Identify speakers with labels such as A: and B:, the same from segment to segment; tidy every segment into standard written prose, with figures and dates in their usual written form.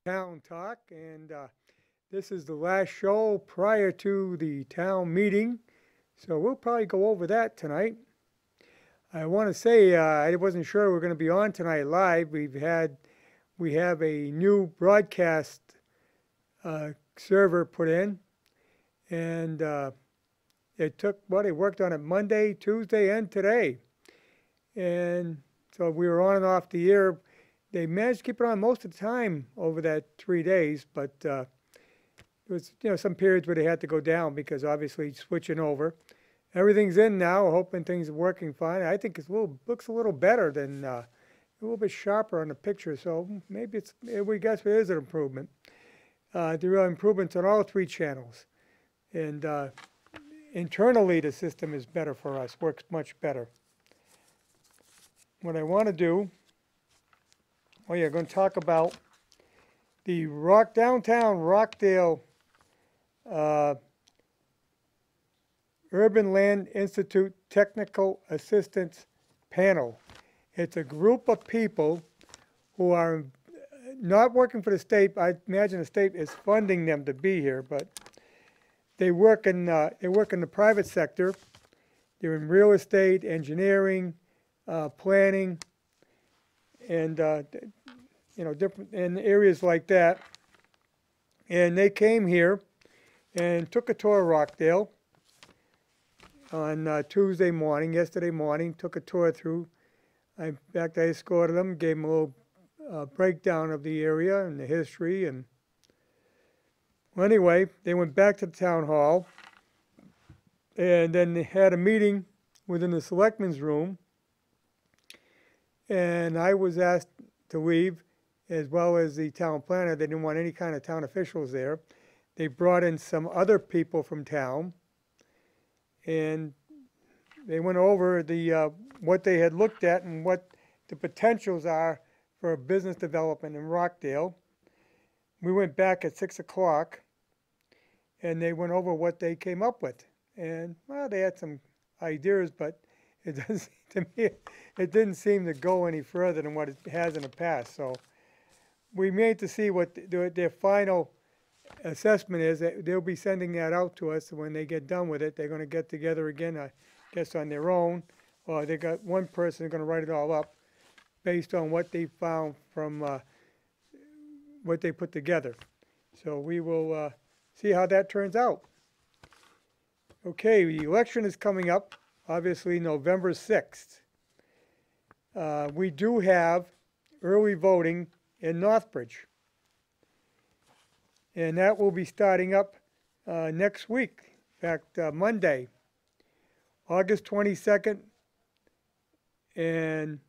A: Town Talk, and this is the last show prior to the town meeting, so we'll probably go over that tonight. I want to say I wasn't sure we're going to be on tonight live. We have a new broadcast server put in, and it worked on it Monday, Tuesday, and today, and so we were on and off the air. They managed to keep it on most of the time over that 3 days, but there was some periods where they had to go down because obviously switching over. Everything's in now, hoping things are working fine. I think looks a little better than a little bit sharper on the picture, so maybe we guess it is an improvement. There are improvements on all three channels, and internally the system is better for us, works much better. What I want to do. Oh yeah, going to talk about the downtown Rockdale Urban Land Institute Technical Assistance Panel. It's a group of people who are not working for the state. I imagine the state is funding them to be here, but they work in the private sector. They're in real estate, engineering, planning, and different in areas like that. And they came here and took a tour of Rockdale on yesterday morning, took a tour through. In fact, I escorted them, gave them a little breakdown of the area and the history. And well, anyway, they went back to the town hall, and then they had a meeting within the selectmen's room. And I was asked to leave, as well as the town planner. They didn't want any kind of town officials there. They brought in some other people from town, and they went over what they had looked at and what the potentials are for business development in Rockdale. We went back at 6 o'clock, and they went over what they came up with. And, well, they had some ideas, but to me, it didn't seem to go any further than what it has in the past. So we made to see what their final assessment is. They'll be sending that out to us when they get done with it. They're going to get together again, I guess, on their own. Or they got one person who's going to write it all up based on what they found from what they put together. So we will see how that turns out. Okay, the election is coming up. Obviously, November 6th. We do have early voting in Northbridge. And that will be starting up next week. In fact, Monday, August 22nd and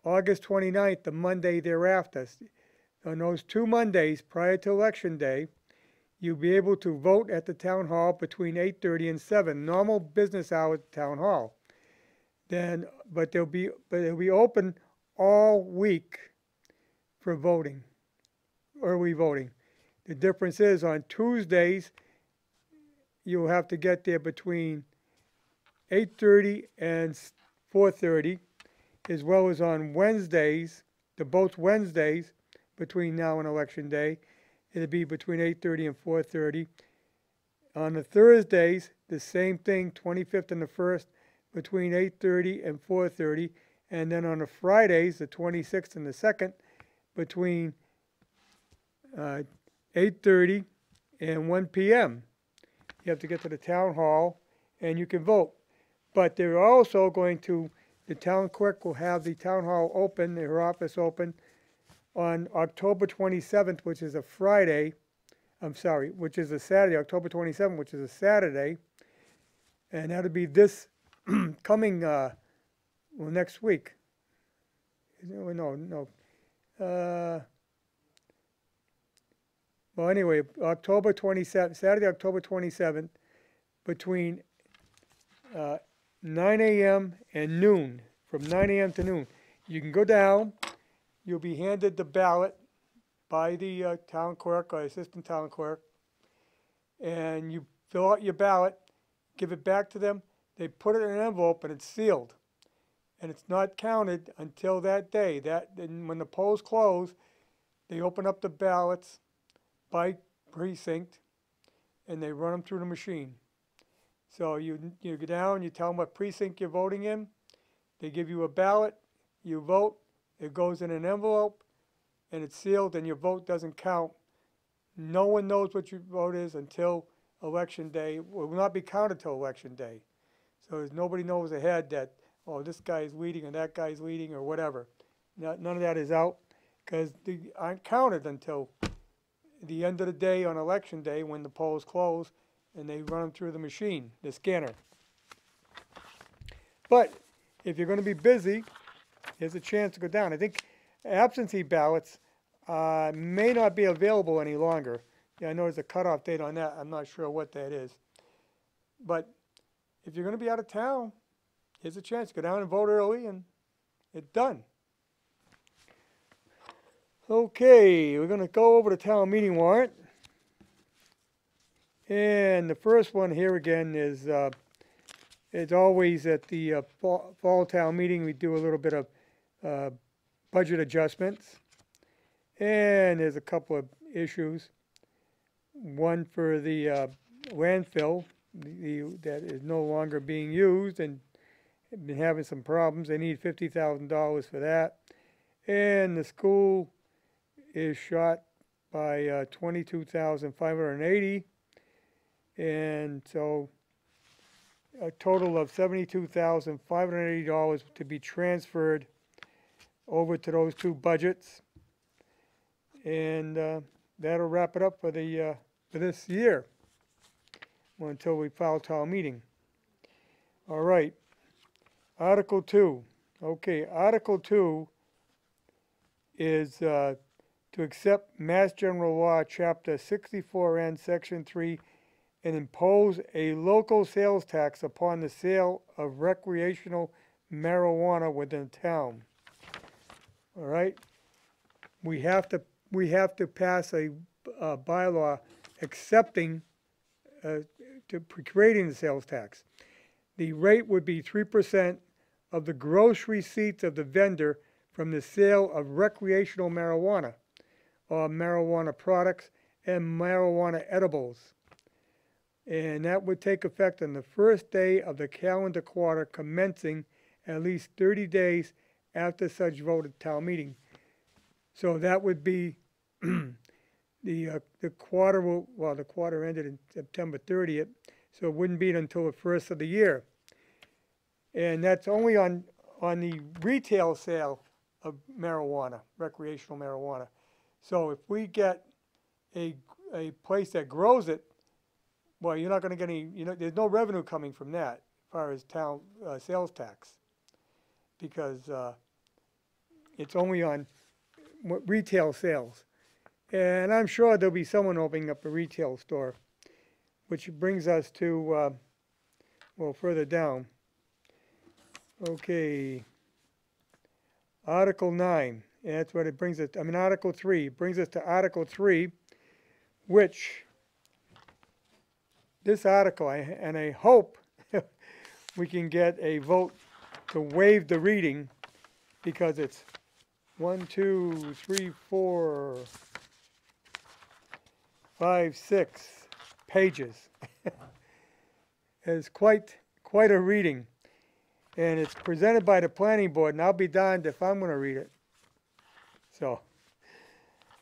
A: August 29th, the Monday thereafter. On those 2 Mondays prior to Election Day, you'll be able to vote at the town hall between 8:30 and 7, normal business hours at the town hall. But it'll be open all week for voting, early voting. The difference is on Tuesdays, you'll have to get there between 8:30 and 4:30, as well as on Wednesdays, both Wednesdays between now and Election Day. It'll be between 8:30 and 4:30. On the Thursdays, the same thing, 25th and the 1st, between 8:30 and 4:30. And then on the Fridays, the 26th and the 2nd, between 8:30 and 1 p.m. You have to get to the town hall and you can vote. But they're also the town clerk will have the town hall open, her office open, on October 27th, which is a Friday, which is a Saturday, October 27th, which is a Saturday, and that'll be this coming, next week. No. Well, anyway, October 27th, Saturday, October 27th, between 9 a.m. and noon, from 9 a.m. to noon. You can go down. You'll be handed the ballot by the town clerk or assistant town clerk, and you fill out your ballot, give it back to them. They put it in an envelope, and it's sealed. And it's not counted until that day. And when the polls close, They open up the ballots by precinct, and they run them through the machine. So you go down, you tell them what precinct you're voting in. They give you a ballot, you vote, it goes in an envelope, and it's sealed, and your vote doesn't count. No one knows what your vote is until election day. It will not be counted till election day. So nobody knows ahead that, oh, this guy is leading or that guy is leading or whatever. None of that is out because they aren't counted until the end of the day on election day when the polls close and they run them through the machine, the scanner. But if you're going to be busy, there's a chance to go down. I think absentee ballots may not be available any longer. Yeah, I know there's a cutoff date on that. I'm not sure what that is. But if you're going to be out of town, here's a chance to go down and vote early, and it's done. Okay, we're going to go over the town meeting warrant. And the first one here again is, it's always at the fall town meeting, we do a little bit of budget adjustments. And there's a couple of issues. One for the landfill that is no longer being used and been having some problems. They need $50,000 for that. And the school is shot by $22,580. And so a total of $72,580 to be transferred over to those two budgets. And that'll wrap it up for the for this year, well, until we file town meeting. All right, Article 2. Okay, Article 2 is to accept Mass General Law, Chapter 64N, Section 3, and impose a local sales tax upon the sale of recreational marijuana within town. All right, we have to pass a bylaw accepting, creating the sales tax. The rate would be 3% of the gross receipts of the vendor from the sale of recreational marijuana or marijuana products and marijuana edibles. And that would take effect on the first day of the calendar quarter commencing at least 30 days after such vote at town meeting. So that would be the quarter the quarter ended in September 30th, so it wouldn't be until the first of the year. And that's only on the retail sale of marijuana, recreational marijuana. So if we get a place that grows it, well, you're not going to get any, there's no revenue coming from that as far as town sales tax, because it's only on retail sales. And I'm sure there'll be someone opening up a retail store, which brings us to, further down. Okay, Article 9, and that's what it brings us, Article 3, brings us to Article 3, which, this article, and I hope we can get a vote to waive the reading, because it's 1, 2, 3, 4, 5, 6 pages. It's quite a reading. And it's presented by the planning board, and I'll be darned if I'm going to read it. So,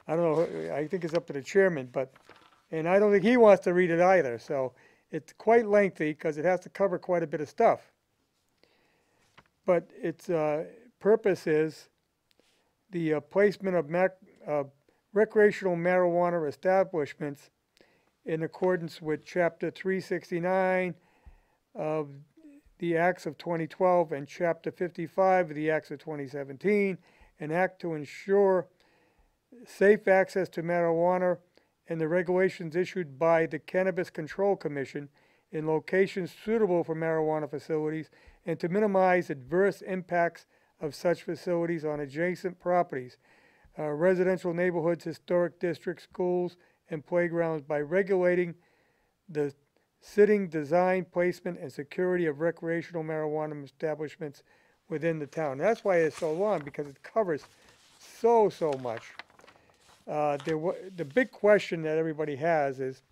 A: I don't know, I think it's up to the chairman, and I don't think he wants to read it either. So, it's quite lengthy because it has to cover quite a bit of stuff. But its purpose is the placement of recreational marijuana establishments in accordance with Chapter 369 of the Acts of 2012 and Chapter 55 of the Acts of 2017, an act to ensure safe access to marijuana and the regulations issued by the Cannabis Control Commission in locations suitable for marijuana facilities, and to minimize adverse impacts of such facilities on adjacent properties, residential neighborhoods, historic districts, schools, and playgrounds by regulating the sitting, design, placement, and security of recreational marijuana establishments within the town. That's why it's so long, because it covers so much. the big question that everybody has is,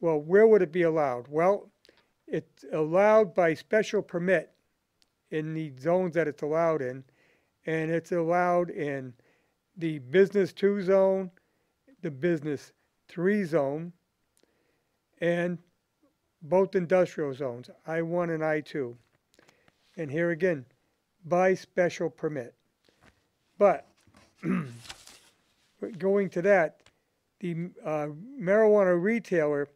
A: well, where would it be allowed? Well, it's allowed by special permit in the zones that it's allowed in, and it's allowed in the business 2 zone, the business 3 zone, and both industrial zones, I1 and I2. And here again, by special permit. But going to that, the marijuana retailer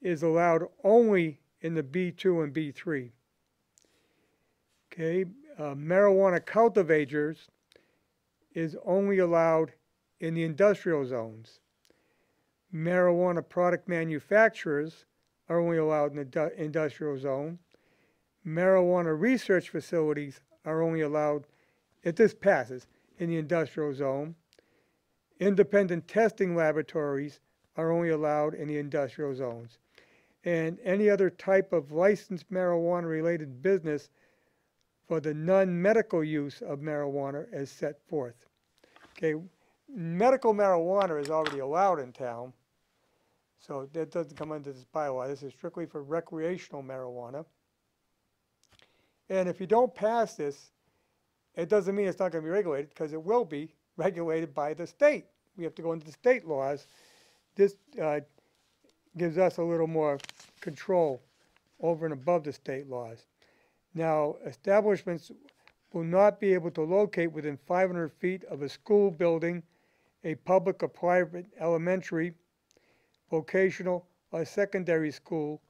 A: is allowed only in the B2 and B3. Okay, marijuana cultivators is only allowed in the industrial zones. Marijuana product manufacturers are only allowed in the industrial zone. Marijuana research facilities are only allowed, if this passes, in the industrial zone. Independent testing laboratories are only allowed in the industrial zones. And any other type of licensed marijuana-related business for the non-medical use of marijuana as set forth. Okay, medical marijuana is already allowed in town, so that doesn't come under this bylaw. This is strictly for recreational marijuana. And if you don't pass this, it doesn't mean it's not going to be regulated, because it will be regulated by the state. We have to go into the state laws. This gives us a little more control over and above the state laws. Now, establishments will not be able to locate within 500 feet of a school building, a public or private elementary, vocational or secondary school,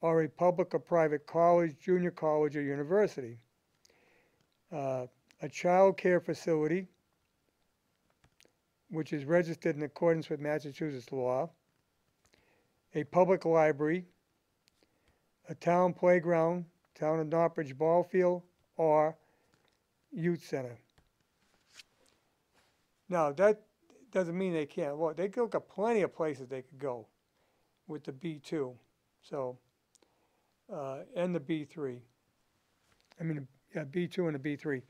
A: or a public or private college, junior college, or university. A child care facility, which is registered in accordance with Massachusetts law, a public library, a town playground, town of Northbridge ball field, or youth center. Now, that doesn't mean they can't. Well, they could look at plenty of places they could go with the B2, so, and the B3. I mean, yeah, B2 and the B3.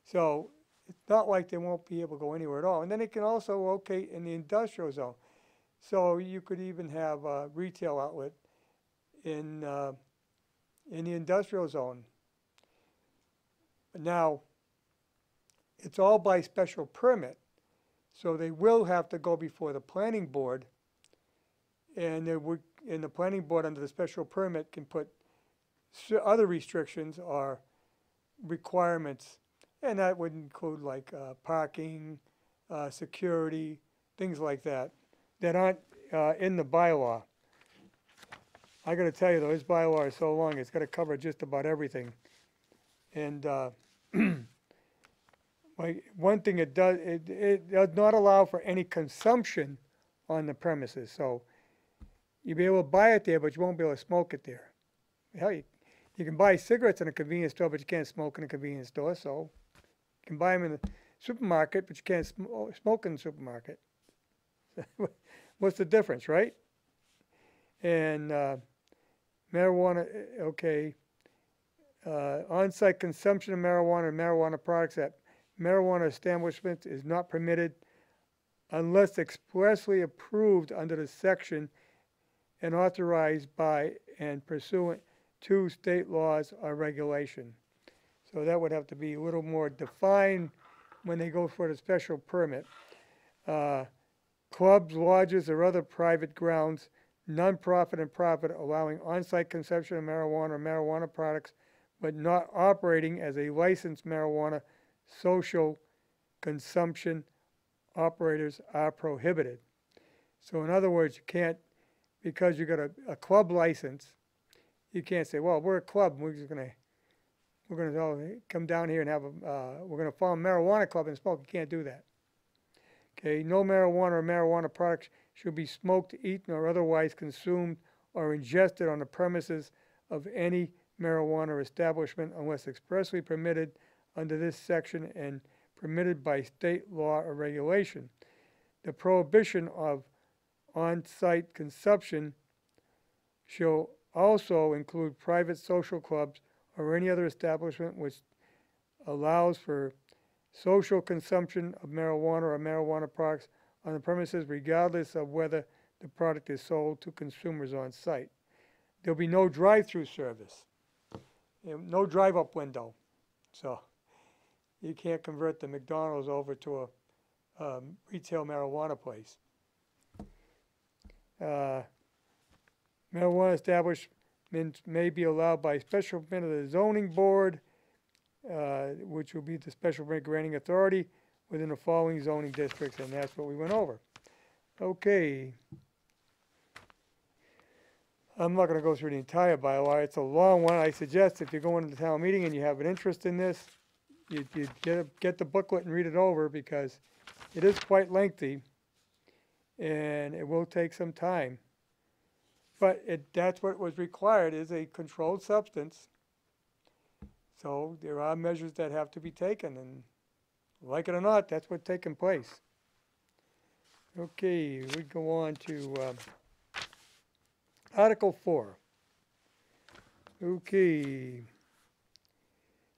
A: So it's not like they won't be able to go anywhere at all. And then it can also locate in the industrial zone. So you could even have a retail outlet in the industrial zone. Now, it's all by special permit. So they will have to go before the planning board, and the planning board under the special permit can put other restrictions or requirements, and that would include like parking, security, things like that, that aren't in the bylaw. I got to tell you though, this bylaw is so long, it's got to cover just about everything. And like one thing it does, it does not allow for any consumption on the premises. So you'll be able to buy it there, but you won't be able to smoke it there. Hell, you can buy cigarettes in a convenience store, but you can't smoke in a convenience store. So you can buy them in the supermarket, but you can't smoke in the supermarket. What's the difference, right? And marijuana, okay, on-site consumption of marijuana and marijuana products at marijuana establishments is not permitted unless expressly approved under the section and authorized by and pursuant to state laws or regulation. So that would have to be a little more defined when they go for the special permit. Clubs, lodges, or other private grounds, nonprofit and profit, allowing on-site consumption of marijuana or marijuana products, but not operating as a licensed marijuana social consumption operators are prohibited. So in other words, you can't, because you got a club license, you can't say, well, we're a club, we're gonna come down here and have we're gonna form a marijuana club and smoke. You can't do that. Okay, no marijuana or marijuana products should be smoked, eaten, or otherwise consumed or ingested on the premises of any marijuana establishment unless expressly permitted under this section and permitted by state law or regulation. The prohibition of on-site consumption shall also include private social clubs or any other establishment which allows for social consumption of marijuana or marijuana products on the premises regardless of whether the product is sold to consumers on site. There'll be no drive-through service, no drive-up window. So you can't convert the McDonald's over to a retail marijuana place. Marijuana establishments may be allowed by special permit of the zoning board, which will be the special permit granting authority within the following zoning districts, and that's what we went over. Okay. I'm not going to go through the entire bylaw. It's a long one. I suggest if you're going to the town meeting and you have an interest in this, you get the booklet and read it over, because it is quite lengthy and it will take some time. But that's what was required, is a controlled substance. So there are measures that have to be taken, and like it or not, that's what's taking place. Okay, we go on to Article 4. Okay.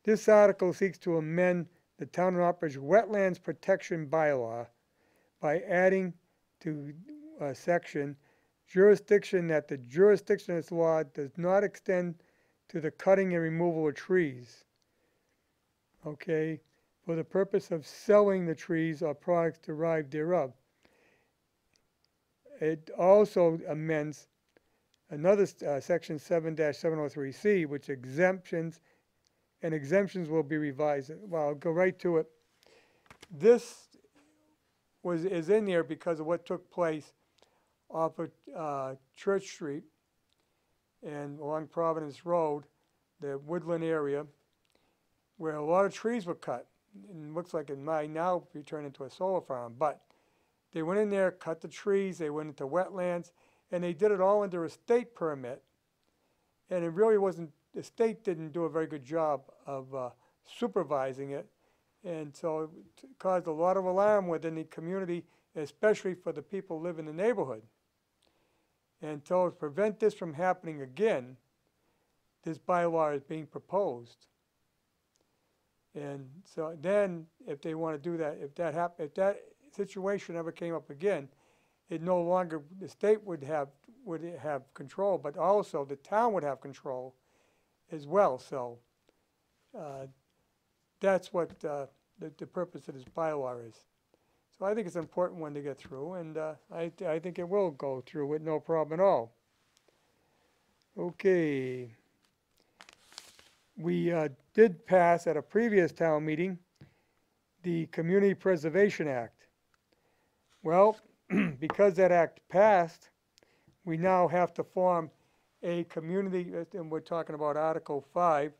A: This article seeks to amend the Town of Oxbridge Wetlands Protection Bylaw by adding to a section jurisdiction that the jurisdiction of this law does not extend to the cutting and removal of trees, okay, for the purpose of selling the trees or products derived thereof. It also amends another section 7-703C, which exemptions will be revised. Well, I'll go right to it. This is in there because of what took place off of Church Street and along Providence Road, the woodland area, where a lot of trees were cut. And it looks like it might now be turned into a solar farm. But they went in there, cut the trees, they went into wetlands, and they did it all under a state permit. And it really wasn't, the state didn't do a very good job of supervising it. And so it caused a lot of alarm within the community, especially for the people who live in the neighborhood. And so to prevent this from happening again, this bylaw is being proposed. And so then, if they want to do that, if that situation ever came up again, it no longer, the state would have control, but also the town would have control as well. So that's what the purpose of this bylaw is. So I think it's an important one to get through, and I think it will go through with no problem at all. Okay. We did pass at a previous town meeting the Community Preservation Act. Well, because that act passed, we now have to form a community, and we're talking about Article 5,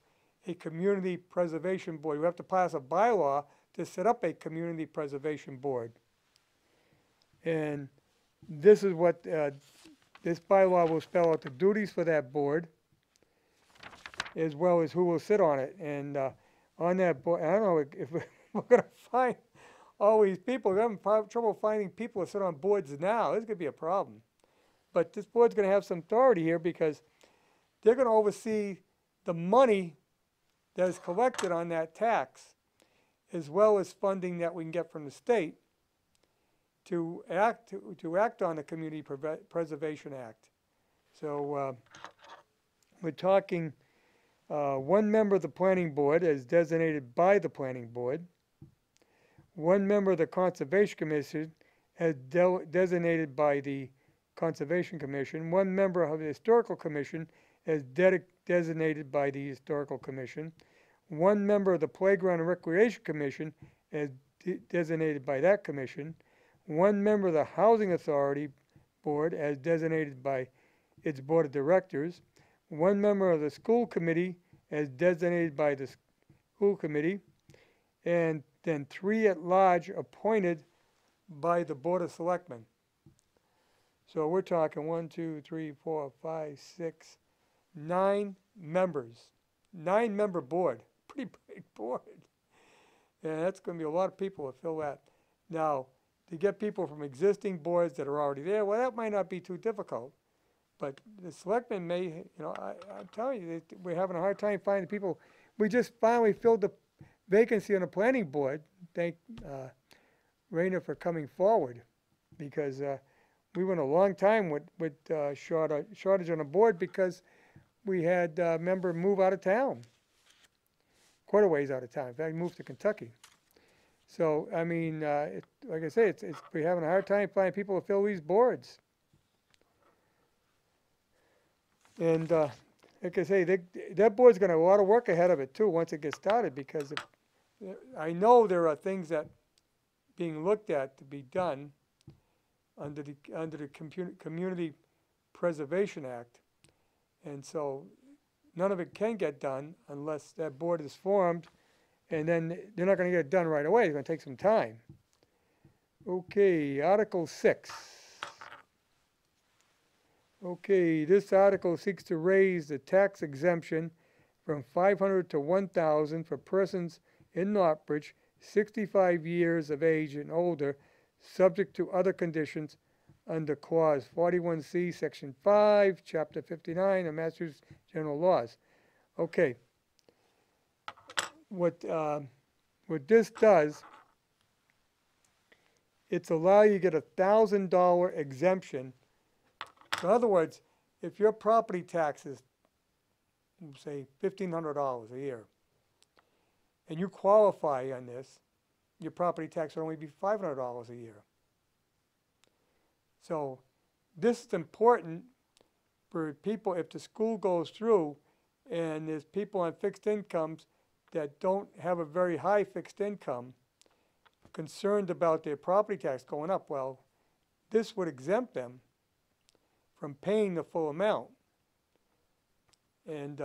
A: a Community Preservation Board. We have to pass a bylaw to set up a Community Preservation Board. And this is what, this bylaw will spell out the duties for that board, as well as who will sit on it. And on that board, I don't know if we're going to find all these people. We're having trouble finding people to sit on boards now. This is going to be a problem. But this board's going to have some authority here, because they're going to oversee the money that is collected on that tax, as well as funding that we can get from the state to act on the Community Preservation Act. So we're talking one member of the planning board as designated by the planning board, one member of the Conservation Commission as designated by the Conservation Commission, one member of the Historical Commission as designated by the Historical Commission, one member of the Playground and Recreation Commission as designated by that commission, one member of the Housing Authority Board as designated by its Board of Directors, one member of the School Committee as designated by the School Committee, and then 3 at large appointed by the Board of Selectmen. So we're talking 1, 2, 3, 4, 5, 6, 9 members. 9-member board. Pretty big board. And that's going to be a lot of people to fill that. Now, to get people from existing boards that are already there, well, that might not be too difficult. But the selectmen may, you know, I'm telling you, we're having a hard time finding people. We just finally filled the vacancy on the planning board. Thank Raina for coming forward. because we went a long time with shortage on the board because we had a member move out of town, quite a ways out of town. In fact, he moved to Kentucky. So, I mean, like I say, we're having a hard time finding people to fill these boards. And like I say, that board's got a lot of work ahead of it too once it gets started, because I know there are things that being looked at to be done under the Community Preservation Act, and so none of it can get done unless that board is formed, and then they're not going to get it done right away. It's going to take some time. Okay, Article 6. Okay, this article seeks to raise the tax exemption from $500 to $1,000 for persons in Northbridge 65 years of age and older, subject to other conditions under Clause 41C, Section 5, Chapter 59 of Massachusetts General Laws. Okay, what this does, it's allow you to get a $1,000 exemption. So in other words, if your property taxes, say $1,500 a year, and you qualify on this, your property tax would only be $500 a year. So this is important for people if the school goes through and there's people on fixed incomes that don't have a very high fixed income, concerned about their property tax going up. Well, this would exempt them from paying the full amount. And,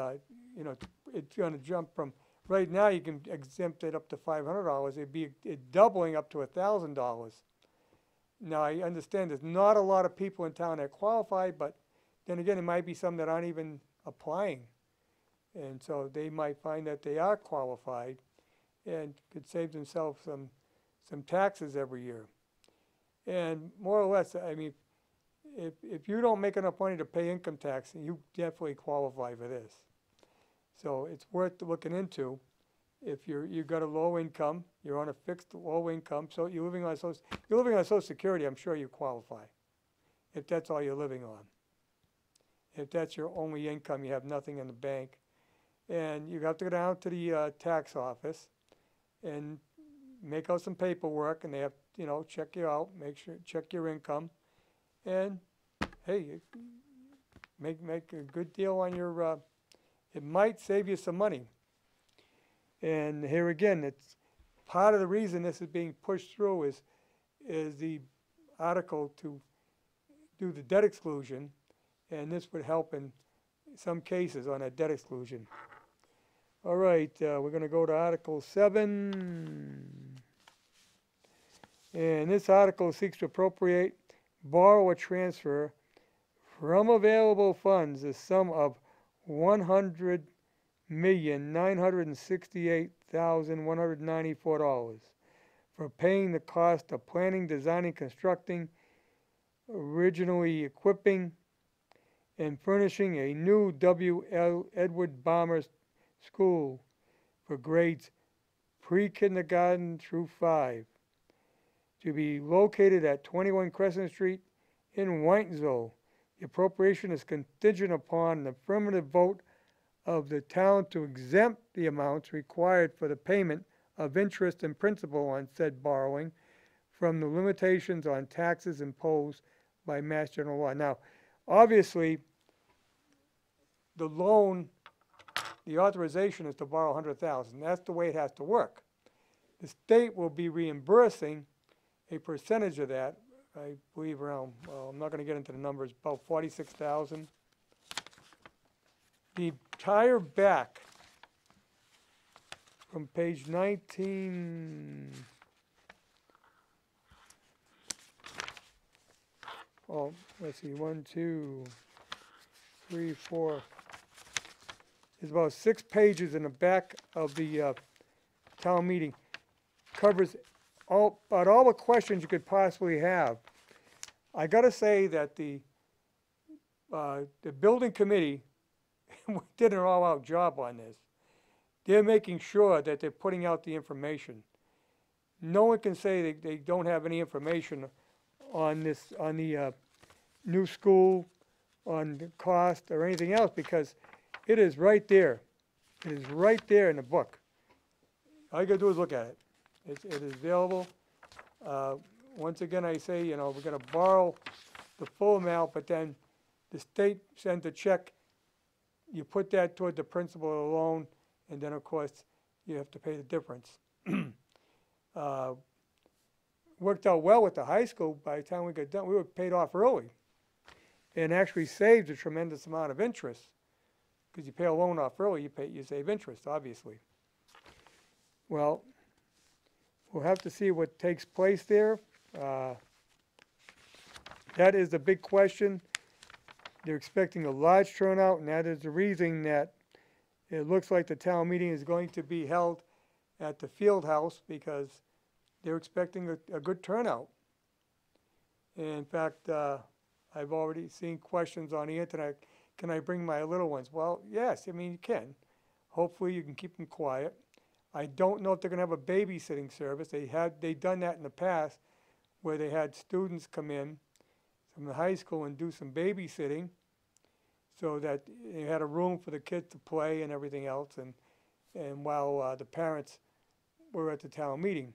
A: you know, it's going to jump from, right now you can exempt it up to $500. It'd be doubling up to $1,000. Now, I understand there's not a lot of people in town that qualify, but then again, it might be some that aren't even applying. And so they might find that they are qualified and could save themselves some taxes every year. And more or less, I mean, if you don't make enough money to pay income tax, you definitely qualify for this. So it's worth looking into. If you've got a low income, you're on a fixed low income, so you're living on Social Security, I'm sure you qualify, if that's all you're living on. If that's your only income, you have nothing in the bank, and you have to go down to the tax office and make out some paperwork, and they have, you know, check you out, check your income, and hey, you make a good deal on your. It might save you some money. And here again, it's part of the reason this is being pushed through is the article to do the debt exclusion, and this would help in some cases on a debt exclusion. All right, we're going to go to Article 7. And this article seeks to appropriate, borrow, or transfer from available funds the sum of $100,968,194 for paying the cost of planning, designing, constructing, originally equipping, and furnishing a new W.L. Edward Balmer School for grades pre-kindergarten through 5, to be located at 21 Crescent Street in Whitensville. The appropriation is contingent upon an affirmative vote of the town to exempt the amounts required for the payment of interest and principal on said borrowing from the limitations on taxes imposed by Mass General Law. Now, obviously, the loan, the authorization is to borrow $100,000. That's the way it has to work. The state will be reimbursing a percentage of that. I believe around, well, I'm not going to get into the numbers, about $46,000. The entire back from page 19, oh, let's see, 1, 2, 3, 4. There's about 6 pages in the back of the town meeting. Covers about all the questions you could possibly have. I got to say that the building committee did an all-out job on this. They're making sure that they're putting out the information. No one can say they don't have any information on the new school, on the cost or anything else, because it is right there. It is right there in the book. All you gotta do is look at it. It is available. Once again, I say, you know, we're gonna borrow the full amount, but then the state sends a check. You put that toward the principal of the loan, and then, of course, you have to pay the difference. Worked out well with the high school. By the time we got done, we were paid off early, and actually saved a tremendous amount of interest, because you pay a loan off early, you save interest, obviously. Well, we'll have to see what takes place there. That is the big question. They're expecting a large turnout, and that is the reason that it looks like the town meeting is going to be held at the field house, because they're expecting a good turnout. And in fact, I've already seen questions on the internet, can I bring my little ones? Well, yes, I mean, you can. Hopefully you can keep them quiet. I don't know if they're gonna have a babysitting service. They've done that in the past, where they had students come in from the high school and do some babysitting, so that they had a room for the kids to play and everything else, and while the parents were at the town meeting.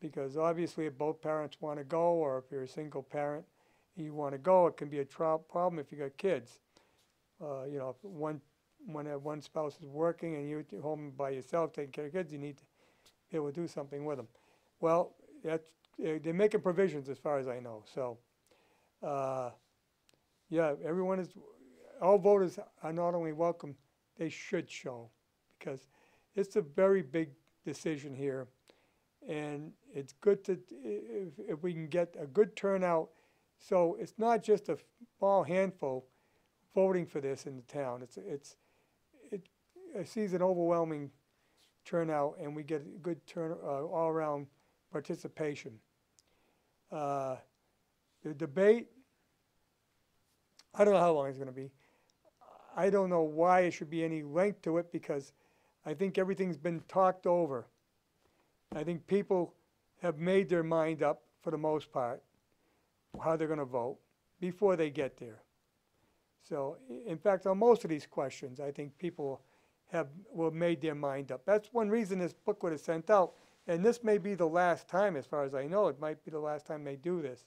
A: Because obviously if both parents want to go, or if you're a single parent and you want to go, it can be a problem if you got kids. You know, if one spouse is working and you're home by yourself taking care of kids, you need to be able to do something with them. Well, they're making provisions as far as I know. So, yeah, all voters are not only welcome, they should show, because it's a very big decision here. And it's good if we can get a good turnout, so it's not just a small handful voting for this in the town. It sees an overwhelming turnout, and we get a good all-around participation. The debate, I don't know how long it's going to be. I don't know why it should be any length to it, because I think everything's been talked over. I think people have made their mind up, for the most part, how they're going to vote before they get there. So, in fact, on most of these questions, I think people have made their mind up. That's one reason this booklet is sent out. And this may be the last time, as far as I know. It might be the last time they do this.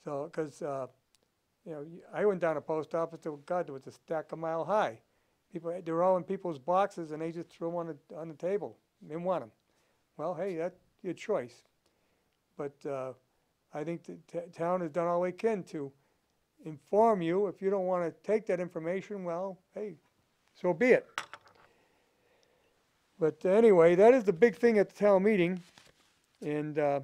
A: So, because, you know, I went down to the post office, and God, there was a stack a mile high. They were all in people's boxes, and they just threw them on the table. They didn't want them. Well, hey, that's your choice. But I think the town has done all they can to inform you. If you don't want to take that information, well, hey, so be it. But anyway, that is the big thing at the town meeting. And I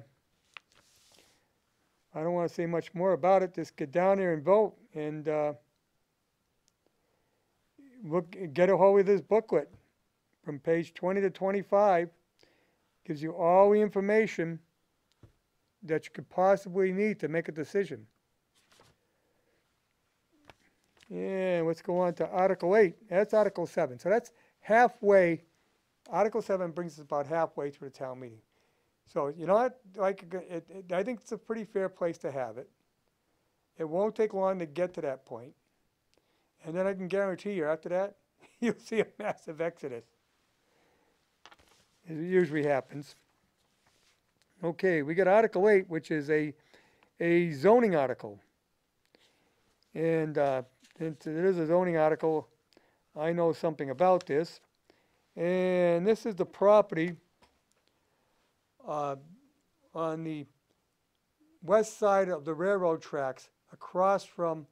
A: don't want to say much more about it. Just get down there and vote. And get a hold of this booklet from page 20 to 25. Gives you all the information that you could possibly need to make a decision. And let's go on to Article 8. That's Article 7. So that's halfway. Article 7 brings us about halfway through the town meeting. So, you know what? I think it's a pretty fair place to have it. It won't take long to get to that point. And then I can guarantee you, after that, you'll see a massive exodus. It usually happens. Okay, we got Article 8, which is a zoning article. And it is a zoning article. I know something about this. And this is the property on the west side of the railroad tracks across from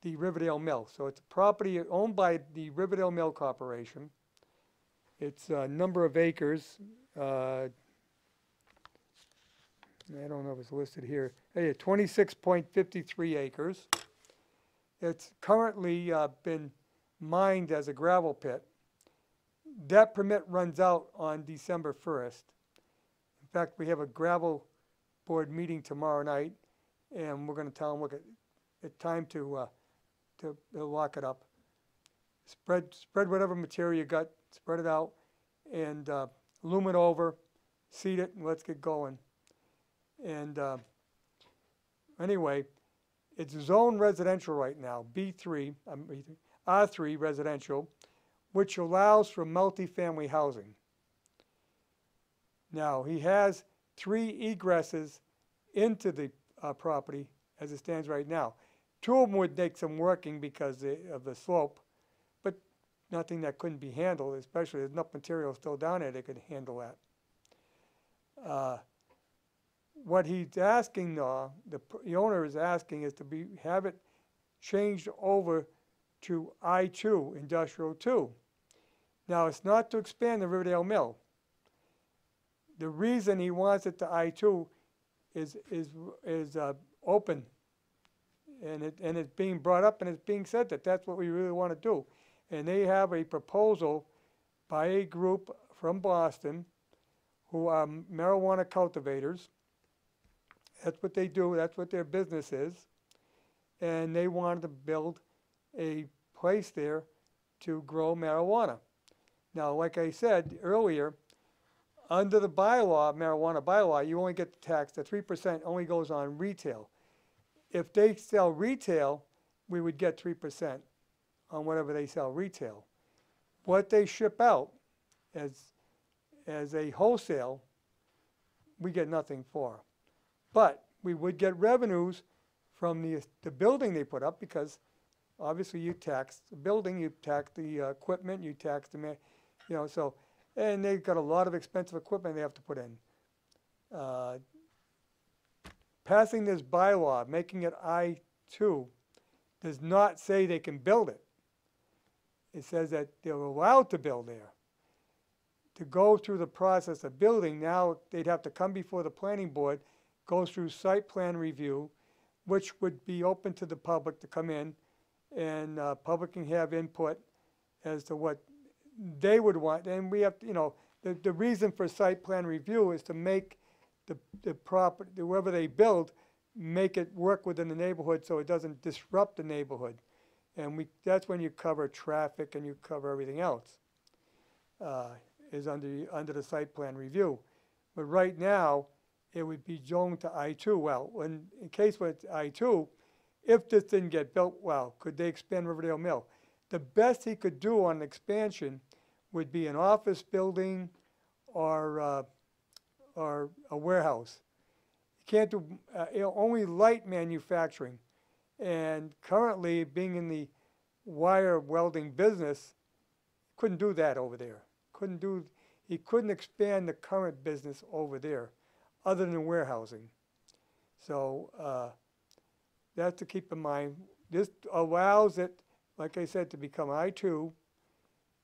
A: the Riverdale Mill. So it's a property owned by the Riverdale Mill Corporation. It's a number of acres. I don't know if it's listed here. Hey, 26.53 acres. It's currently been mined as a gravel pit. That permit runs out on December 1st. In fact, we have a gravel board meeting tomorrow night, and we're going to tell them, look, it's time to lock it up. Spread whatever material you got, spread it out, and loom it over, seed it, and let's get going. And Anyway, it's zone residential right now, R3 residential, which allows for multifamily housing. Now, he has 3 egresses into the property as it stands right now. 2 of them would take some working because of the slope, but nothing that couldn't be handled, especially there's enough material still down there that could handle that. What he's asking, the owner is asking, is to have it changed over to I2, Industrial 2. Now, it's not to expand the Riverdale Mill. The reason he wants it to I2 is open, and it's being brought up, and it's being said that that's what we really want to do. And they have a proposal by a group from Boston who are marijuana cultivators. That's what they do. That's what their business is. And they wanted to build a place there to grow marijuana. Now, like I said earlier, under the bylaw, marijuana bylaw, you only get the tax. The 3% only goes on retail. If they sell retail, we would get 3% on whatever they sell retail. What they ship out as a wholesale, we get nothing for. But we would get revenues from the building they put up, because obviously you tax the building, you tax the equipment, you tax the, so, and they've got a lot of expensive equipment they have to put in. Passing this bylaw, making it I2, does not say they can build it. It says that they're allowed to build there. To go through the process of building, now they'd have to come before the planning board, go through site plan review, which would be open to the public to come in, and public can have input as to what they would want. And we have to, the reason for site plan review is to make the property, whoever they build, make it work within the neighborhood so it doesn't disrupt the neighborhood. And that's when you cover traffic and you cover everything else, is under the site plan review. But right now, it would be zoned to I2. Well, in case with I2, if this didn't get built, well, could they expand Riverdale Mill? The best he could do on expansion would be an office building or a warehouse. You can't do only light manufacturing. And currently, being in the wire welding business, couldn't do that over there. He couldn't expand the current business over there, other than warehousing. So that's to keep in mind. This allows it, like I said, to become I2.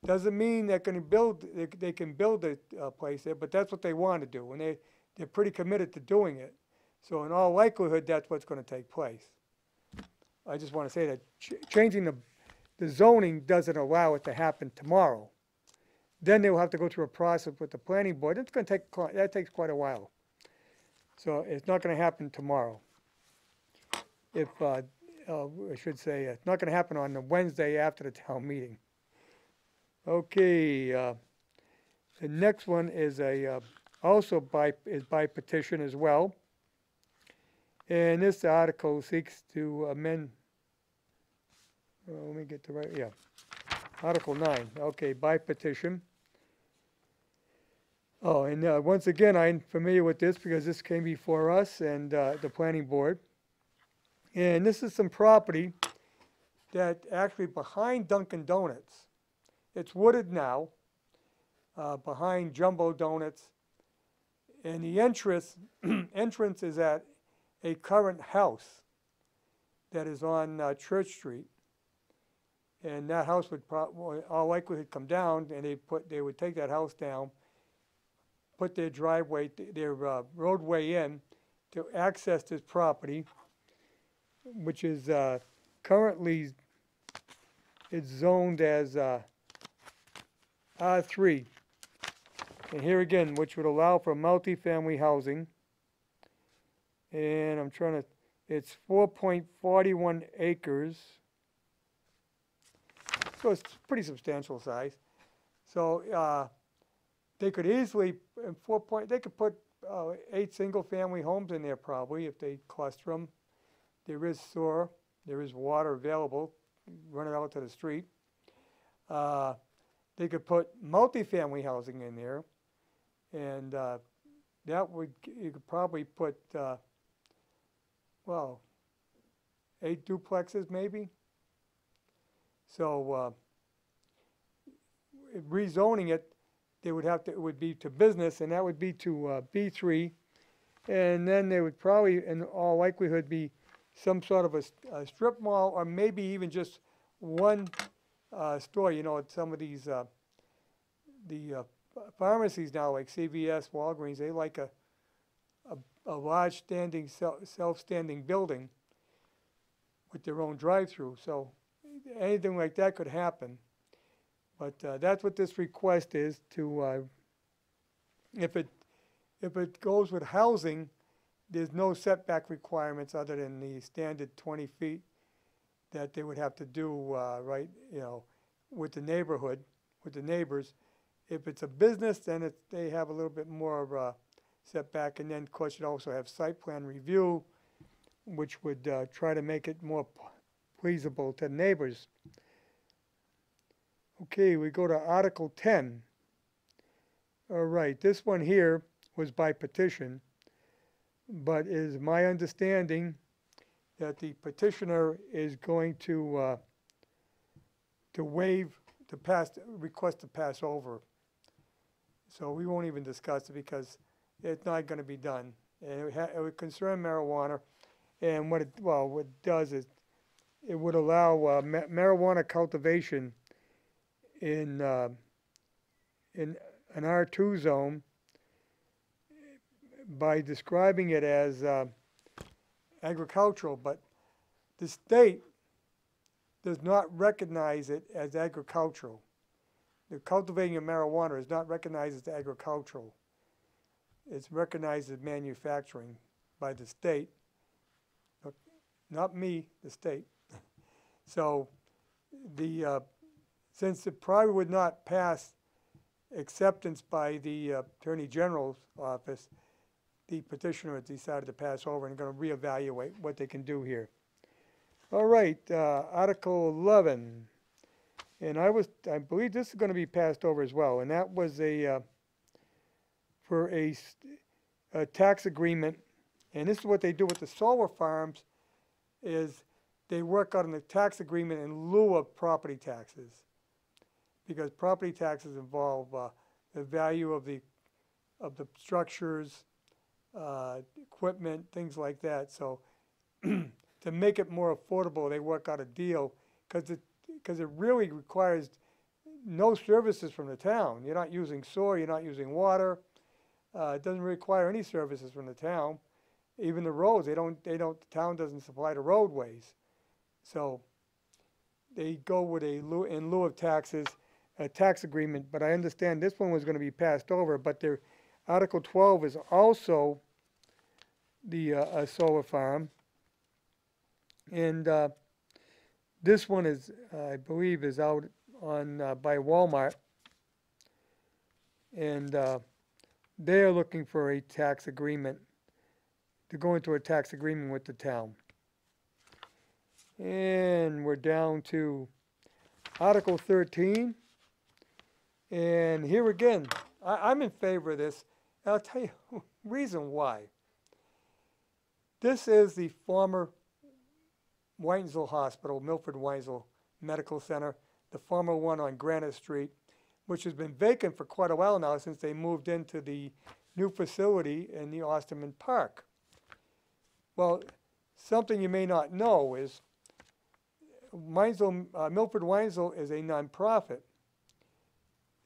A: Doesn't mean they can build a place there, but that's what they want to do, and they're pretty committed to doing it. So in all likelihood, that's what's going to take place. I just want to say that changing the zoning doesn't allow it to happen tomorrow. Then they'll have to go through a process with the planning board. It's going to take, that takes quite a while. So it's not going to happen tomorrow. I should say, it's not going to happen on the Wednesday after the town meeting. Okay, the next one is also by petition as well. And this article seeks to amend, let me get the right, yeah, Article 9, okay, by petition. Oh, and once again, I'm familiar with this because this came before us and the planning board. And this is some property that actually behind Dunkin' Donuts. It's wooded now, behind Jumbo Donuts. And the entrance is at a current house that is on Church Street. And that house would all likelihood come down, and they would take that house down, put their driveway, their roadway in to access this property, which is currently it's zoned as R3. And here again, which would allow for multifamily housing. And it's 4.41 acres. So it's pretty substantial size. So they could easily, they could put 8 single-family homes in there probably if they cluster them. there is sewer, there is water available, running out to the street. They could put multifamily housing in there, and you could probably put, well, 8 duplexes maybe. So rezoning it, it would be to business, and that would be to B3, and then there would probably, in all likelihood, be some sort of a strip mall, or maybe even just one store. You know, at some of these the pharmacies now, like CVS, Walgreens, they like a large standing self-standing building with their own drive-through. So anything like that could happen. But that's what this request is to, if it goes with housing, there's no setback requirements other than the standard 20 feet that they would have to do, right, you know, with the neighborhood, with the neighbors. If it's a business, then they have a little bit more of a setback. And then, of course, you also have site plan review, which would try to make it more pleasable to neighbors. Okay, we go to Article 10. All right, this one here was by petition, but it is my understanding that the petitioner is going to request to pass over. So we won't even discuss it because it's not going to be done. And it would concern marijuana, and what it does is it would allow marijuana cultivation in an R2 zone by describing it as agricultural, but the state does not recognize it as agricultural. The cultivating of marijuana is not recognized as agricultural. It's recognized as manufacturing by the state. Not me, the state. So since it probably would not pass acceptance by the Attorney General's office, the petitioner has decided to pass over and going to reevaluate what they can do here. All right, Article 11. And I believe this is going to be passed over as well. And that was for a tax agreement. And this is what they do with the solar farms is they work out on a tax agreement in lieu of property taxes. Because property taxes involve the value of the structures, equipment, things like that. So to make it more affordable, they work out a deal because it really requires no services from the town. You're not using sewer, you're not using water. It doesn't require any services from the town. Even the roads, the town doesn't supply the roadways. So they go with in lieu of taxes, a tax agreement, but I understand this one was going to be passed over, but Article 12 is also a solar farm. And this one is, I believe, is out on by Walmart. And they are looking for a tax agreement, to go into a tax agreement with the town. And we're down to Article 13. And here again, I'm in favor of this. And I'll tell you reason why. This is the former Whitensville Hospital, Milford Whitensville Medical Center, the former one on Granite Street, which has been vacant for quite a while now since they moved into the new facility in the Osterman Park. Well, something you may not know is Milford Whitensville is a nonprofit.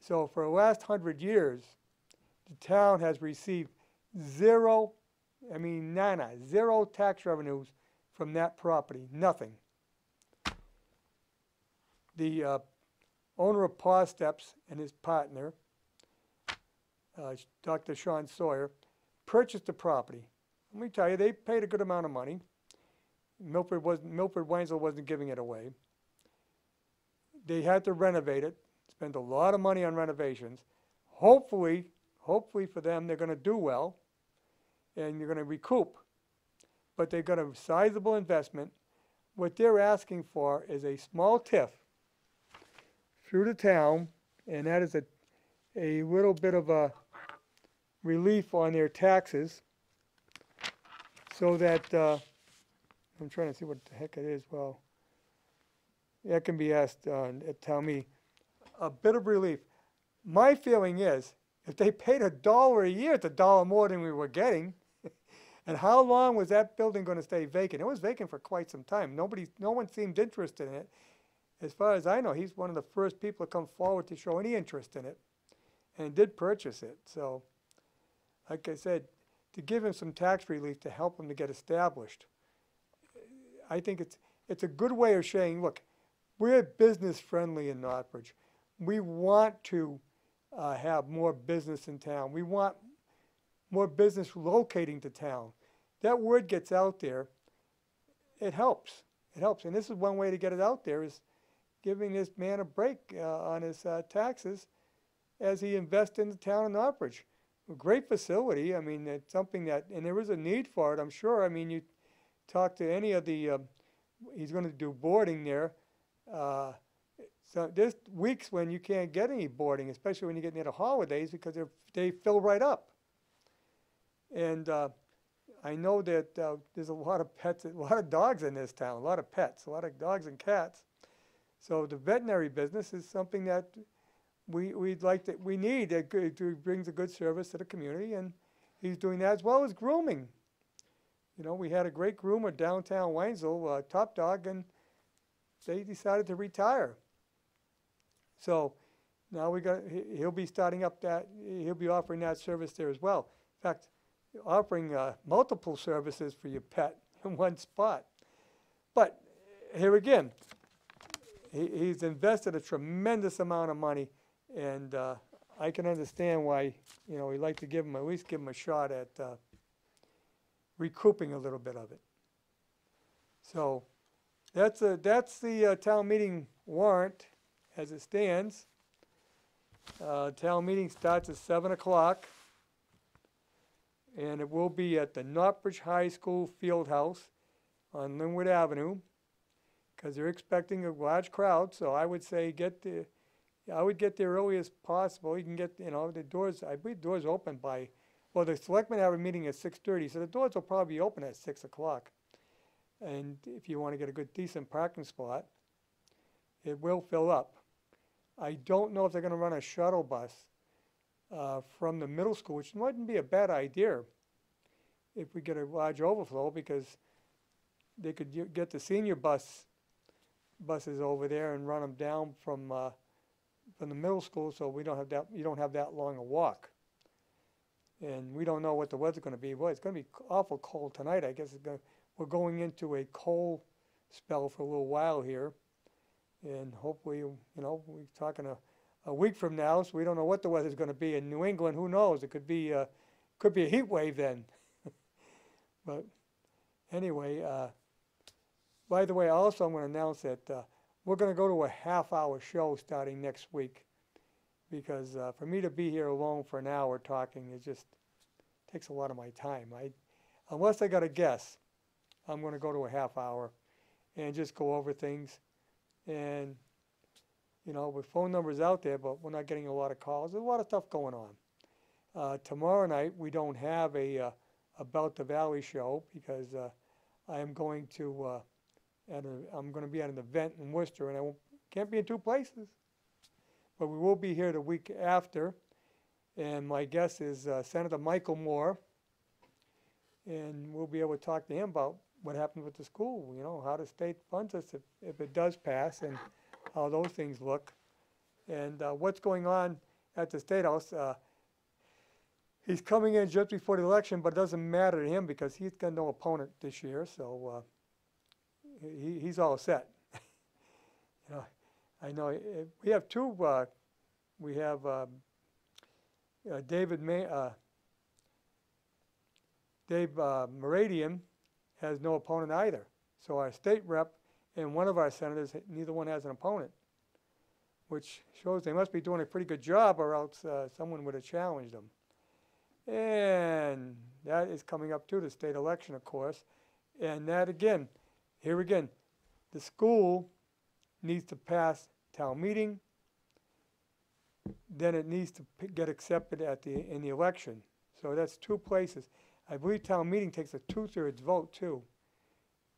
A: So for the last 100 years, the town has received zero tax revenues from that property, nothing. The owner of Paw Steps and his partner, Dr. Sean Sawyer, purchased the property. Let me tell you, they paid a good amount of money. Milford Whitensville wasn't giving it away. They had to renovate it, spend a lot of money on renovations. Hopefully for them, they're going to do well, and you're going to recoup. but they've got a sizable investment. What they're asking for is a small TIF through the town, and that is a little bit of a relief on their taxes, so that, I'm trying to see what the heck it is. Well, that can be asked at town meeting. A bit of relief. My feeling is, if they paid $1 a year, it's $1 more than we were getting. And how long was that building going to stay vacant? It was vacant for quite some time. No one seemed interested in it. As far as I know, he's one of the first people to come forward to show any interest in it, and did purchase it. So, like I said, to give him some tax relief to help him to get established, I think it's a good way of saying, look, we're business friendly in Northbridge. We want to have more business in town. We want more business locating to town. That word gets out there, it helps. It helps. And this is one way to get it out there, is giving this man a break on his taxes as he invests in the town of Northbridge. A great facility. I mean, it's something that, and there is a need for it, I'm sure. I mean, you talk to any of the, he's going to do boarding there. So there's weeks when you can't get any boarding, especially when you get near the holidays, because they fill right up. And I know that there's a lot of pets, a lot of dogs in this town, a lot of pets, a lot of dogs and cats. So the veterinary business is something that we'd like to, we need. It brings a good service to the community, and he's doing that, as well as grooming. You know, we had a great groomer downtown Waynesville, Top Dog, and they decided to retire. So now he'll be starting up that, he'll be offering that service there as well. In fact, offering multiple services for your pet in one spot. But here again, he's invested a tremendous amount of money, and I can understand why, you know, we'd like to give him, at least give him a shot at recouping a little bit of it. So that's the town meeting warrant as it stands. Town meeting starts at 7 o'clock, and it will be at the Northbridge High School Field House on Linwood Avenue, because they're expecting a large crowd. So I would say I would get there early as possible. You can get, you know, the doors, I believe doors open by, well, the selectmen have a meeting at 6:30, so the doors will probably open at 6 o'clock. And if you want to get a good, decent parking spot, it will fill up. I don't know if they're going to run a shuttle bus from the middle school, which wouldn't be a bad idea if we get a large overflow, because they could get the senior buses over there and run them down from the middle school, so we don't have that. You don't have that long a walk. And we don't know what the weather's going to be. Boy, it's going to be awful cold tonight. I guess we're going into a cold spell for a little while here, and hopefully, you know, we're talking a week from now, so we don't know what the weather's going to be in New England. Who knows? It could be a heat wave then. But anyway, by the way, also I'm going to announce that we're going to go to a half-hour show starting next week, because for me to be here alone for an hour talking, it just takes a lot of my time. Unless I got a guess, I'm going to go to a half hour and just go over things. And, you know, with phone numbers out there, but we're not getting a lot of calls. There's a lot of stuff going on. Tomorrow night, we don't have a About the Valley show, because I am going to I'm going to be at an event in Worcester, and I can't be in two places. But we will be here the week after, and my guest is Senator Michael Moore, and we'll be able to talk to him about what happened with the school, you know, how the state funds us if it does pass, and how those things look, and what's going on at the State House. He's coming in just before the election, but it doesn't matter to him, because he's got no opponent this year, so he's all set. You know, I know we have two. We have Dave Meridian has no opponent either. So our state rep and one of our senators, neither one has an opponent, which shows they must be doing a pretty good job, or else someone would have challenged them. And that is coming up too, the state election, of course. And that again, here again, the school needs to pass town meeting, then it needs to get accepted in the election. So that's two places. I believe town meeting takes a 2/3 vote too,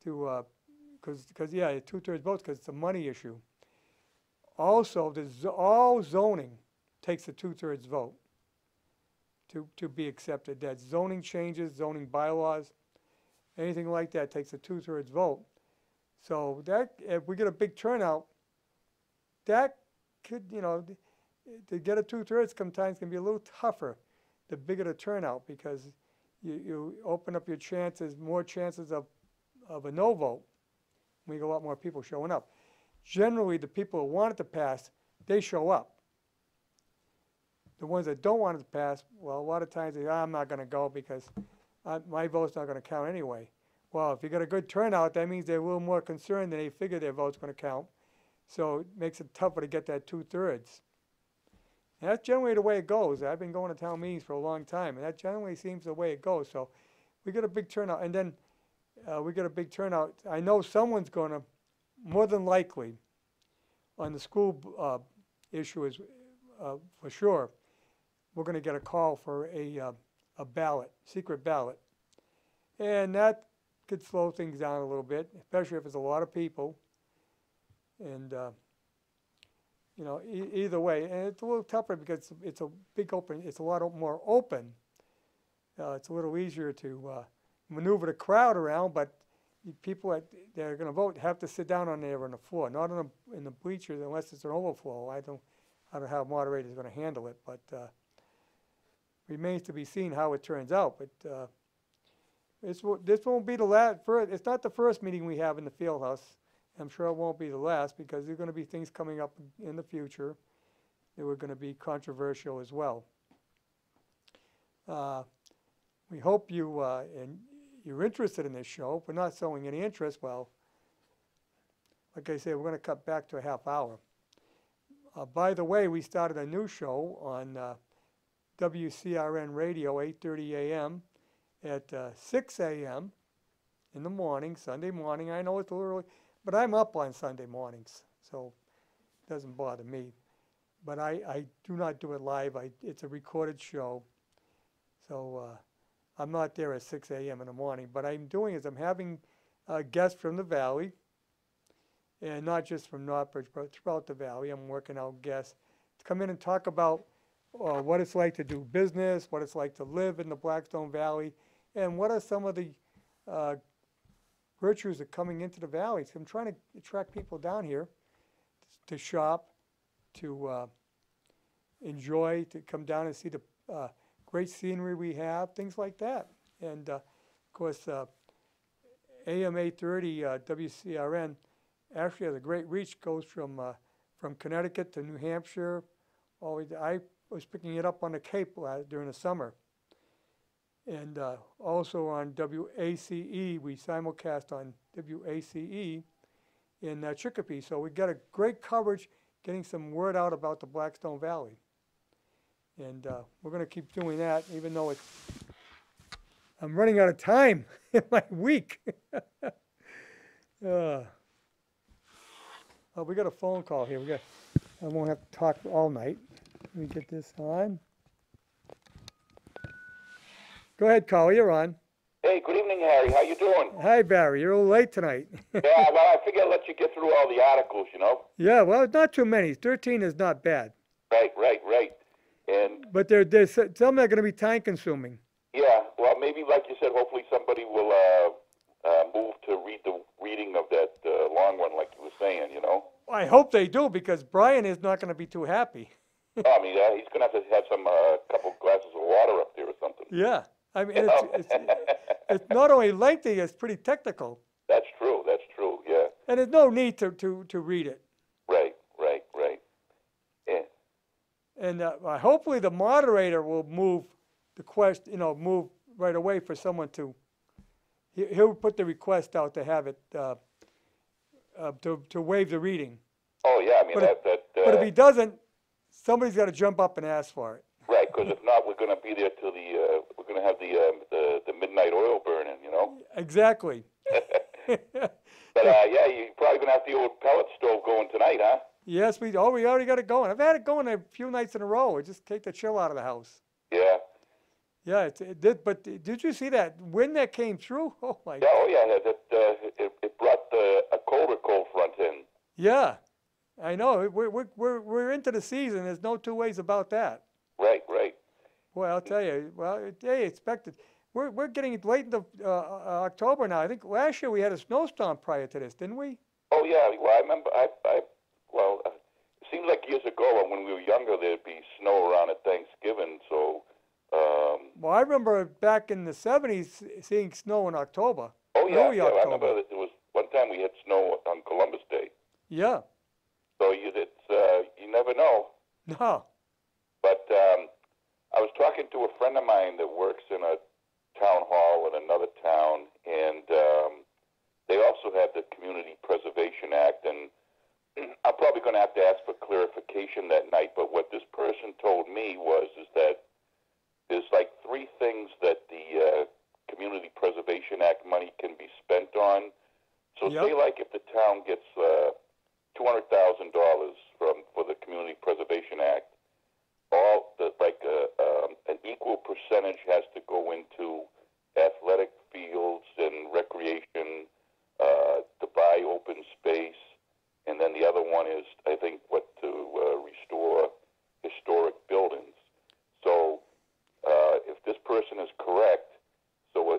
A: because yeah, a 2/3 vote because it's a money issue. Also, all zoning takes a 2/3 vote to be accepted. That's zoning changes, zoning bylaws, anything like that takes a 2/3 vote. So that if we get a big turnout, that could, to get a 2/3 sometimes can be a little tougher, the bigger the turnout, because you open up your chances, more chances of a no vote. We get a lot more people showing up. Generally, the people who want it to pass, they show up. The ones that don't want it to pass, well, a lot of times they say, I'm not going to go because my vote's not going to count anyway. Well, if you got a good turnout, that means they're a little more concerned than they figure their vote's going to count. So it makes it tougher to get that 2/3. And that's generally the way it goes. I've been going to town meetings for a long time, and that generally seems the way it goes. So we get a big turnout, and then we get a big turnout. I know someone's going to, more than likely, on the school issue is for sure, we're going to get a call for a ballot, secret ballot. And that could slow things down a little bit, especially if it's a lot of people. And, either way. And it's a little tougher because it's a big open, it's a lot more open. It's a little easier to maneuver the crowd around, but people that are going to vote have to sit down on the floor, not in the bleachers unless it's an overflow. I don't know how a moderator is going to handle it, but remains to be seen how it turns out. But this won't be the last. It's not the first meeting we have in the field house. I'm sure it won't be the last because there are going to be things coming up in the future that were going to be controversial as well. We hope you're interested in this show. If we're not showing any interest, well, like I said, we're going to cut back to a half hour. By the way, we started a new show on WCRN Radio, 8:30 a.m. at 6 a.m. in the morning, Sunday morning. I know it's a little early, but I'm up on Sunday mornings, so it doesn't bother me. But I do not do it live. It's a recorded show, so I'm not there at 6 a.m. in the morning. But I'm doing is I'm having guests from the Valley, and not just from Northbridge, but throughout the Valley. I'm working out guests to come in and talk about what it's like to do business, what it's like to live in the Blackstone Valley, and what are some of the virtues of coming into the Valley. So I'm trying to attract people down here to shop, to enjoy, to come down and see the great scenery we have, things like that. And of course, AM 830 WCRN actually has a great reach, goes from Connecticut to New Hampshire. I was picking it up on the Cape during the summer. And also on WACE, we simulcast on WACE in Chicopee. So we got a great coverage, getting some word out about the Blackstone Valley. And we're going to keep doing that, even though I'm running out of time in my week. Oh, we got a phone call here. I won't have to talk all night. Let me get this on. Go ahead, Carl, you're on.
B: Hey, good evening, Harry. How you doing?
A: Hi, Barry. You're a little late tonight.
B: Yeah, well, I figured I'd let you get through all the articles,
A: Yeah, well, not too many. 13 is not bad.
B: Right.
A: But there's some that are going to be time-consuming.
B: Yeah, well, maybe, like you said, hopefully somebody will move to read the reading of that long one, like you were saying,
A: I hope they do, because Brian is not going to be too happy.
B: I mean, he's going to have some couple glasses of water up there or something.
A: Yeah. I mean, it's not only lengthy, it's pretty technical.
B: That's true, yeah.
A: And there's no need to read it.
B: Right. Yeah.
A: And hopefully the moderator will move the question, move right away for someone to, he'll put the request out to have it, to waive the reading.
B: Oh, yeah, I mean,
A: but if he doesn't, somebody's got to jump up and ask for it.
B: Right, because if not, we're going to be there till we're going to have the midnight oil burning,
A: Exactly.
B: But yeah, you're probably gonna have the old pellet stove going tonight, huh?
A: Yes, we already got it going. I've had it going a few nights in a row. It just take the chill out of the house.
B: Yeah.
A: Yeah, it did. But did you see that wind that came through? Oh my
B: Yeah.
A: God.
B: Oh yeah. It brought a colder cold front in.
A: Yeah, I know. We're into the season. There's no two ways about that.
B: Right. Right.
A: Boy, I'll tell you. Well, they expected. We're getting late into October now. I think last year we had a snowstorm prior to this, didn't we?
B: Oh yeah. Well, I remember. Well, it seems like years ago when we were younger, there'd be snow around at Thanksgiving. So.
A: Well, I remember back in the '70s seeing snow in October,
B: Oh yeah.
A: early
B: Yeah. I remember
A: October.
B: that there was one time we had snow on Columbus Day.
A: Yeah.
B: So you never know.
A: No.
B: But I was talking to a friend of mine that works in a town hall in another town, and they also have the Community Preservation Act, and I'm probably going to have to ask for clarification that night, but what this person told me is that there's like three things that the Community Preservation Act money can be spent on. So
A: Yep.
B: say like if the town gets $200,000 for the Community Preservation Act, an equal percentage has to go into athletic fields and recreation, to buy open space, and then the other one is, I think, to restore historic buildings. So if this person is correct, so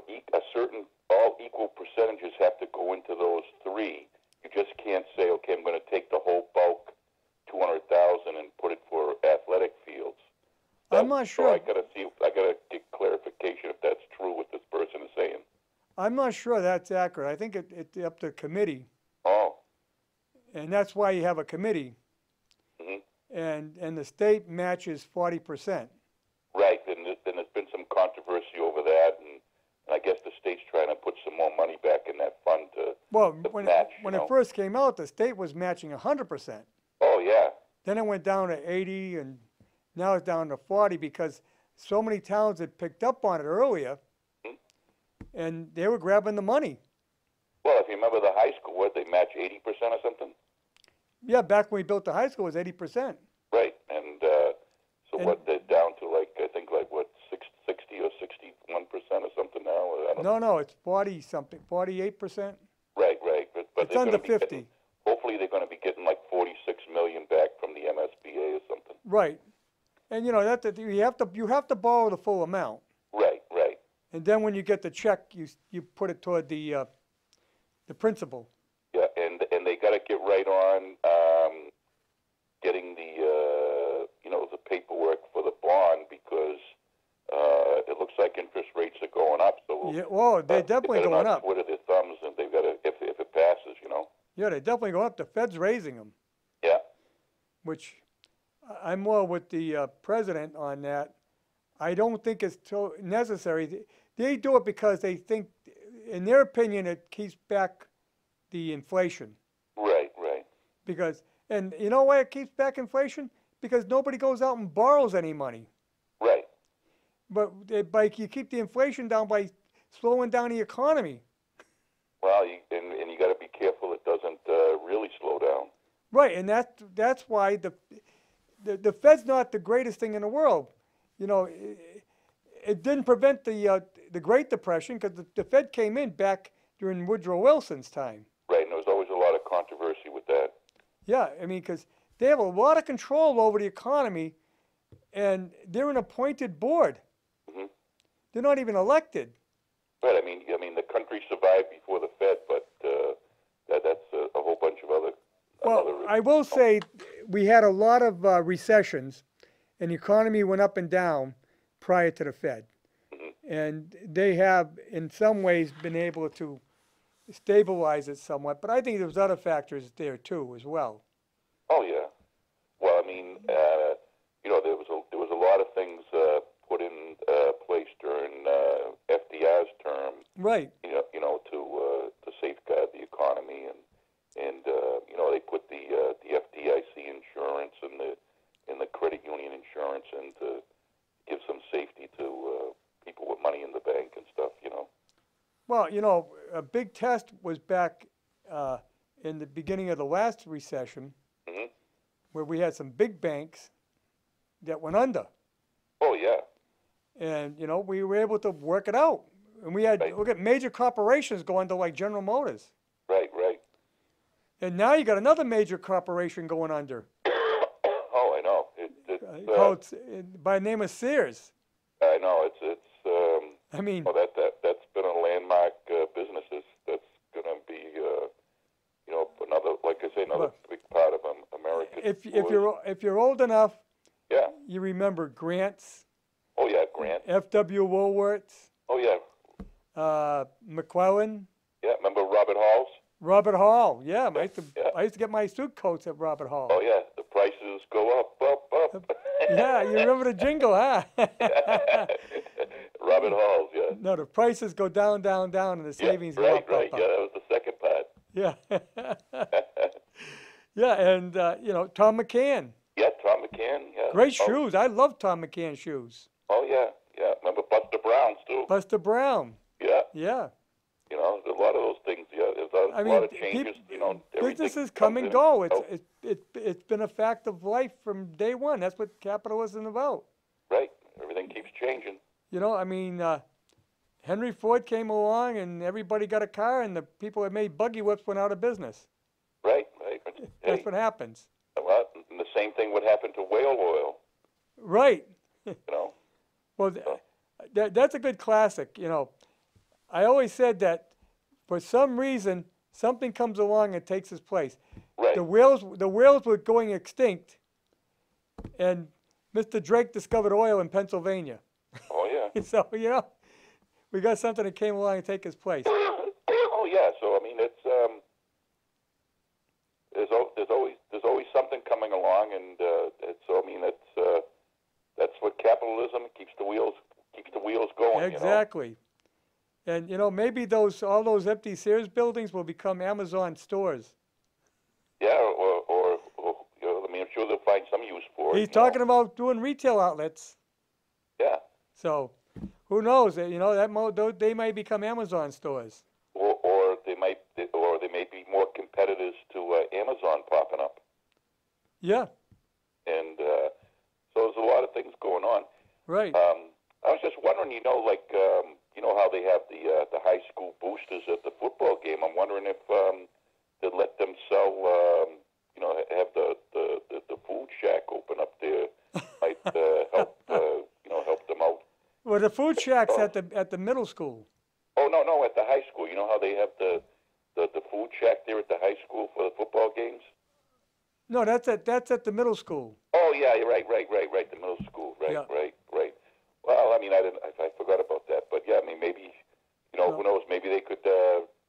B: all equal percentages have to go into those three. You just can't say, okay, I'm going to take the whole bulk, 200,000, and put it for athletic fields.
A: I'm not
B: So
A: sure.
B: I gotta get clarification if that's true what this person is saying.
A: I'm not sure that's accurate. I think it's up to committee,
B: Oh.
A: and that's why you have a committee,
B: Hmm.
A: and the state matches 40%.
B: Right. Then there's been some controversy over that, and I guess the state's trying to put some more money back in that fund to
A: Well, when
B: match.
A: when it first came out, the state was matching 100%.
B: Oh yeah.
A: Then it went down to 80, and now it's down to 40 because so many towns had picked up on it earlier,
B: Hmm.
A: and they were grabbing the money.
B: Well, if you remember the high school, what they match 80% or something.
A: Yeah, back when we built the high school, it was 80%.
B: Right. And so
A: And-
B: what they're down to, like I think like what 60 or 61% or something now. I don't know.
A: No, it's 40 something, 48%.
B: Right. But
A: It's
B: they're
A: under
B: gonna be
A: 50.
B: getting, hopefully they're going to be getting like 46 million back from the MSBA or something.
A: Right. And that you have to borrow the full amount.
B: Right.
A: And then when you get the check, you put it toward the principal.
B: Yeah, and they got to get right on getting the paperwork for the bond because it looks like interest rates are going up. So
A: Yeah, well, they're definitely
B: better
A: going
B: not
A: up.
B: twiddle their thumbs, and they've got to if it passes,
A: Yeah, they're definitely going up. The Fed's raising them,
B: Yeah.
A: which I'm more with the president on that. I don't think it's necessary. They do it because they think, in their opinion, it keeps back the inflation.
B: Right.
A: And you know why it keeps back inflation? Because nobody goes out and borrows any money.
B: Right.
A: But you keep the inflation down by slowing down the economy.
B: Well, you got to be careful it doesn't really slow down.
A: Right, and that's why the Fed's not the greatest thing in the world. It didn't prevent the Great Depression because the Fed came in back during Woodrow Wilson's time.
B: Right, and there was always a lot of controversy with that.
A: Yeah, I mean, because they have a lot of control over the economy, and they're an appointed board.
B: Hmm.
A: They're not even elected.
B: Right. I mean, the country survived before the Fed, but that's a whole bunch of other.
A: Well, I will say we had a lot of recessions, and the economy went up and down prior to the Fed.
B: Mhm.
A: And they have, in some ways, been able to stabilize it somewhat. But I think there's other factors there, too, as well.
B: Oh yeah. Well, I mean, there was a lot of things put in place during FDR's term.
A: Right.
B: To safeguard the economy, and they put the FDIC insurance and the credit union insurance in to give some safety to people with money in the bank and stuff.
A: Well, a big test was back in the beginning of the last recession,
B: Hmm.
A: where we had some big banks that went under.
B: Oh, yeah.
A: And, we were able to work it out. And we had,
B: Right.
A: look at major corporations go under like General Motors.
B: Right, right.
A: And now you got another major corporation going under.
B: Oh, I know.
A: Called, by the name of Sears.
B: I know.
A: I mean,
B: That's been a landmark business. That's going to be, another, like I say, another big part of American.
A: if you're old enough,
B: yeah.
A: you remember Grant's,
B: Oh, yeah, Grant.
A: F.W. Woolworth's,
B: Oh, yeah.
A: McClellan.
B: Yeah, remember Robert Hall's?
A: Robert Hall, yeah.
B: Yeah.
A: I used to get my suit coats at Robert Hall.
B: Oh, yeah. The prices go up, up, up.
A: Yeah, you remember the jingle, huh?
B: Robert Hall's, yeah.
A: No, the prices go down, down, down, and the savings go up,
B: right.
A: up,
B: Yeah,
A: up.
B: that was the second part.
A: Yeah. Yeah, and, Tom McCann.
B: Yeah, Tom McCann, yeah.
A: Great shoes. I love Tom McCann shoes.
B: Oh, yeah, yeah. Remember Buster Brown's, too?
A: Buster Brown.
B: Yeah.
A: Yeah.
B: A lot of those things, yeah. There's a lot of changes,
A: businesses come and go. It's been a fact of life from day one. That's what capitalism is about.
B: Right. Everything keeps changing.
A: Henry Ford came along and everybody got a car, and the people that made buggy whips went out of business.
B: Right.
A: That's what happens.
B: Well, and the same thing would happen to whale oil.
A: Right. Well,
B: So.
A: that's a good classic. I always said that for some reason something comes along and takes its place.
B: Right.
A: The whales were going extinct, and Mr. Drake discovered oil in Pennsylvania.
B: Oh, yeah.
A: So we got something that came along and take its place.
B: Oh, yeah. So, I mean, it's there's always something coming along, and that's what capitalism keeps the wheels going.
A: Exactly. And maybe all those empty Sears buildings will become Amazon stores.
B: Yeah, or I'm sure they'll find some use for it.
A: He's talking about doing retail outlets.
B: Yeah.
A: So, who knows? They might become Amazon stores.
B: Or they may be more competitors to Amazon popping up.
A: Yeah.
B: And so there's a lot of things going on.
A: Right.
B: I was just wondering, how they have the high school boosters at the football game. I'm wondering if they'd let them sell, have the food shack open up there. Might help them out.
A: Well, the food shack's at the middle school.
B: Oh, no, at the high school. You know how they have the food shack there at the high school for the football games?
A: No, that's at the middle school.
B: Oh, yeah, you're right, the middle school, right. Well, I mean, I forgot about that, but yeah, I mean, maybe, who knows, maybe they could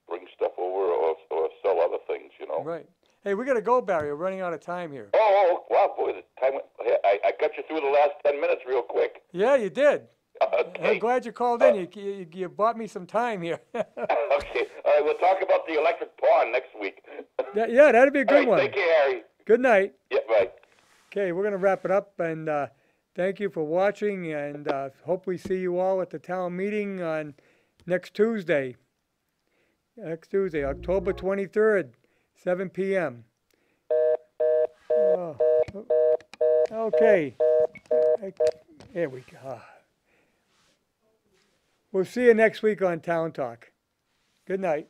B: bring stuff over or sell other things,
A: Right. Hey, we got to go, Barry. We're running out of time here.
B: Oh, wow, boy, the time went, I got you through the last 10 minutes real quick.
A: Yeah, you did.
B: Okay.
A: I'm glad you called in. You bought me some time here.
B: Okay, all right, we'll talk about the electric pond next week.
A: Yeah, that'd be a good one.
B: Take care, Harry.
A: Good night.
B: Yeah, bye.
A: Okay, we're going to wrap it up, and thank you for watching, and hope we see you all at the town meeting on next Tuesday. October 23rd, 7 p.m. Okay. Here we go. We'll see you next week on Town Talk. Good night.